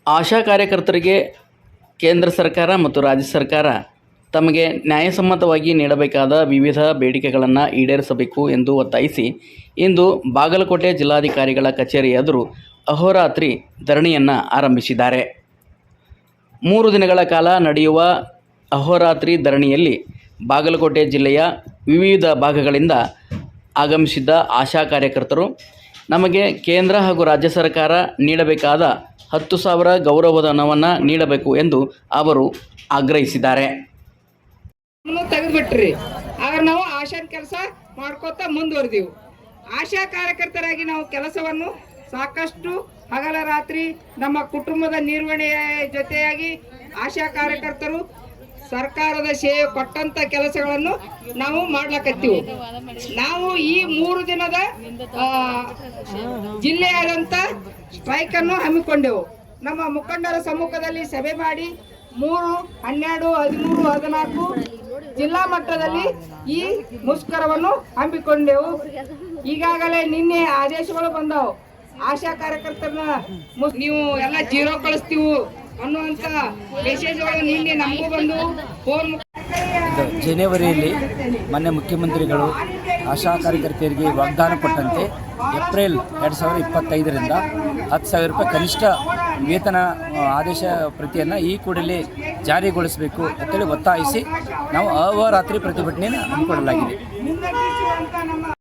ಆಶಾ ಕಾರ್ಯಕರ್ತರಿಗೆ ಕೇಂದ್ರ ಸರ್ಕಾರ ಮತ್ತು ರಾಜ್ಯ ಸರ್ಕಾರ ತಮಗೆ ನ್ಯಾಯಸಮ್ಮತವಾಗಿ ನೀಡಬೇಕಾದ ವಿವಿಧ ಬೇಡಿಕೆಗಳನ್ನು ಈಡೇರಿಸಬೇಕು ಎಂದು ಒತ್ತಾಯಿಸಿ ಇಂದು ಬಾಗಲಕೋಟೆ ಜಿಲ್ಲಾಧಿಕಾರಿಗಳ ಕಚೇರಿ ಎದುರು ಅಹೋರಾತ್ರಿ ಧರಣಿಯನ್ನು ಆರಂಭಿಸಿದ್ದಾರೆ. 3 ದಿನಗಳ ಕಾಲ ನಡೆಯುವ ಅಹೋರಾತ್ರಿ ಧರಣಿಯಲ್ಲಿ ಬಾಗಲಕೋಟೆ ಜಿಲ್ಲೆಯ ವಿವಿಧ ಭಾಗಗಳಿಂದ ಆಗಮಿಸಿದ್ದ ಆಶಾ ಕಾರ್ಯಕರ್ತರು ನಮಗೆ ಕೇಂದ್ರ ಹಾಗೂ ರಾಜ್ಯ ಸರ್ಕಾರ ನೀಡಬೇಕಾದ 10,000 ಗೌರವಧನವನ್ನು ನೀಡಬೇಕು ಎಂದು ಅವರು ಆಗ್ರಹಿಸಿದ್ದಾರೆ. ತೆಗೆದುಬಿಟ್ರಿ ಆದ್ರೆ ನಾವು ಆಶಾನ್ ಕೆಲಸ ಮಾಡ್ಕೋತಾ ಮುಂದುವರೆದೀವಿ. ಆಶಾ ಕಾರ್ಯಕರ್ತರಾಗಿ ನಾವು ಕೆಲಸವನ್ನು ಸಾಕಷ್ಟು ಹಗಲ ರಾತ್ರಿ ನಮ್ಮ ಕುಟುಂಬದ ನಿರ್ವಹಣೆಯ ಜೊತೆಯಾಗಿ ಆಶಾ ಕಾರ್ಯಕರ್ತರು ಸರ್ಕಾರದ ಸೇವೆ ಕೊಟ್ಟಂತ ಕೆಲಸಗಳನ್ನು ನಾವು ಮಾಡ್ಲಕತ್ತೀವಿ. ನಾವು ಈ 3 ದಿನದ ಜಿಲ್ಲೆಯಾದಂತ ಸ್ಟ್ರೈಕ್ ಅನ್ನು ಹಮ್ಮಿಕೊಂಡೆವು. ನಮ್ಮ ಮುಖಂಡರ ಸಮ್ಮುಖದಲ್ಲಿ ಸಭೆ ಮಾಡಿ 3, 12, 13, 14 ಜಿಲ್ಲಾ ಮಟ್ಟದಲ್ಲಿ ಈ ಮುಷ್ಕರವನ್ನು ಹಮ್ಮಿಕೊಂಡೆವು. ಈಗಾಗಲೇ ನಿನ್ನೆ ಆದೇಶಗಳು ಬಂದವು. ಆಶಾ ಕಾರ್ಯಕರ್ತರನ್ನ ನೀವು ಎಲ್ಲ ಜೀರೋ ಕಳಿಸ್ತೀವಿ ಅನ್ನುವಂತ ಮೆಸೇಜ್ಗಳು ನಿನ್ನೆ ನಮಗೂ ಬಂದು ಫೋನ್. ಜನವರಿಯಲ್ಲಿ ಮಾನ್ಯ ಮುಖ್ಯಮಂತ್ರಿಗಳು ಆಶಾ ಕಾರ್ಯಕರ್ತೆಯರಿಗೆ ವಾಗ್ದಾನ ಕೊಟ್ಟಂತೆ ಏಪ್ರಿಲ್ 2025ರಿಂದ 10,000 ರೂಪಾಯಿ ಕನಿಷ್ಠ ವೇತನ ಆದೇಶ ಪ್ರತಿಯನ್ನು ಈ ಕೂಡಲೇ ಜಾರಿಗೊಳಿಸಬೇಕು ಅಂತೇಳಿ ಒತ್ತಾಯಿಸಿ ನಾವು ಅಹೋರಾತ್ರಿ ಪ್ರತಿಭಟನೆಯನ್ನು ಹಮ್ಮಿಕೊಳ್ಳಲಾಗಿದೆ.